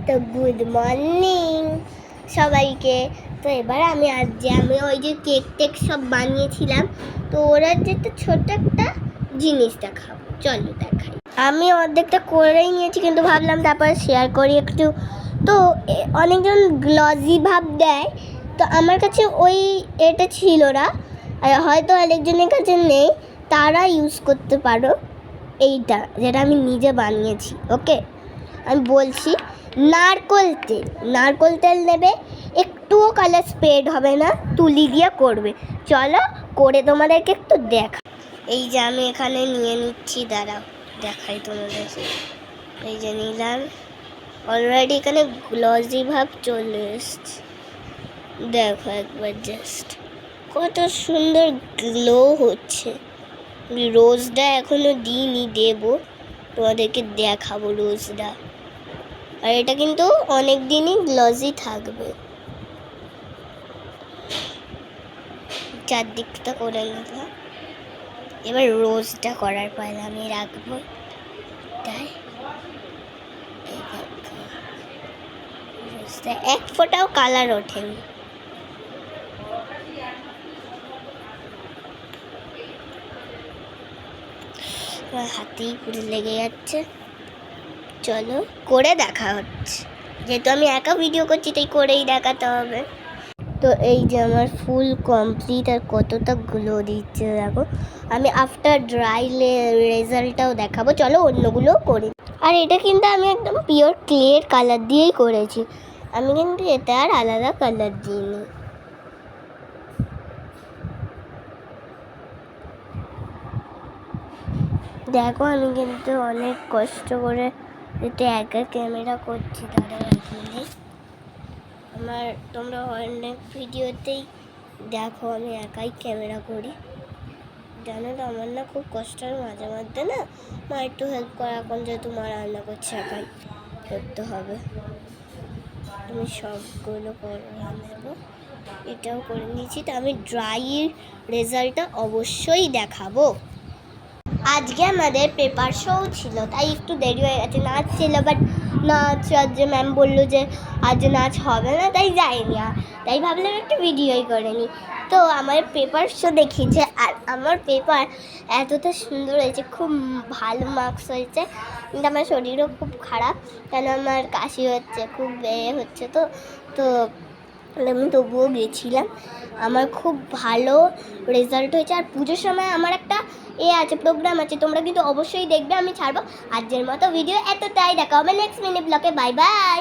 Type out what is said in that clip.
তো good morning সবাইকে। তো এবার আমি ওই যে কেক সব বানিয়েছিলাম, তো ওরা যেটা ছোট একটা জিনিস দেখাবো, চলো দেখাই। আমি অর্ধেকটা করেই নিয়েছি, কিন্তু ভাবলাম তারপর শেয়ার করি একটু। তো অনেকজন গ্লজি ভাব দেয়, তো আমার কাছে ওই এটা ছিল না, আর হয়তো অনেকজনের কাছে নেই, তারা ইউজ করতে পারো এইটা, যেটা আমি নিজে বানিয়েছি। ওকে, আমি বলছি, নারকোল তেল নেবে, একটুও কালার স্প্রেড হবে না, তুলি দিয়ে করবে। চলো করে তোমাদেরকে একটু দেখা। এই যে আমি এখানে নিয়ে নিচ্ছি, দাঁড়াও দেখাই তোমাদের। এই যে নিলাম, অলরেডি এখানে গ্লজি ভাব চলে এসছে, দেখো একবার জাস্ট কত সুন্দর গ্লো হচ্ছে। রোজটা এখনো দিইনি, দেবো, তোমাদেরকে দেখাবো রোজটা। আর এটা কিন্তু অনেক দিনই গ্লজি থাকবে। চারদিকটা করে নিলাম, এবার রোজটা করার পর আমি রাখবো। তাই রোজটা এক ফোঁটাও কালার ওঠেনি। হাতেই পুরো লেগে যাচ্ছে। চলো করে দেখা হচ্ছে, যেহেতু আমি একা ভিডিও করছি তাই করেই দেখাতে হবে। তো এই যে আমার ফুল কমপ্লিট, আর কতটা গ্লো দিচ্ছে দেখো। আমি আফটার ড্রাই রেজাল্টটাও দেখাবো, চলো অন্যগুলোও করি। আর এটা কিন্তু আমি একদম পিওর ক্লের কালার দিয়েই করেছি, আমি কিন্তু এতে আর আলাদা কালার দিইনি। দেখো আমি কিন্তু অনেক কষ্ট করে এতে একা ক্যামেরা করছি, তারা এখানে তোমরা অনেক ভিডিওতেই দেখো আমি একাই ক্যামেরা করি। জানো তো আমার না খুব কষ্ট হয় মাঝে মধ্যে, না মা একটু হেল্প করা, এখন যেহেতু মা রান্না করছে একাই করতে হবে। আমি সবগুলো করে নেবো, এটাও করে নিয়েছি। তো আমি ড্রাইয়ের রেজাল্টটা অবশ্যই দেখাবো। আজকে আমাদের পেপার শো ছিল, তাই একটু দেরি হয়ে গেছে। নাচ ছিল, বাট নাচ যে ম্যাম বললো যে আজ নাচ হবে না, তাই যাইনি। তাই ভাবলাম একটু ভিডিওই করে নিই। তো আমার পেপার শো দেখিয়েছে, আর আমার পেপার এতটা সুন্দর হয়েছে, খুব ভালো মার্কস হয়েছে। কিন্তু আমার শরীরও খুব খারাপ, কেন আমার কাশি হচ্ছে, খুব হচ্ছে। তো আমি তবুও গেছিলাম, আমার খুব ভালো রেজাল্ট হয়েছে। আর পুজোর সময় আমার একটা আছে, প্রোগ্রাম আছে, তোমরা কিন্তু অবশ্যই দেখবে, আমি ছাড়বো। আজকের মতো ভিডিও এতটাই, দেখা হবে নেক্সট মিনি ব্লগে। Bye bye.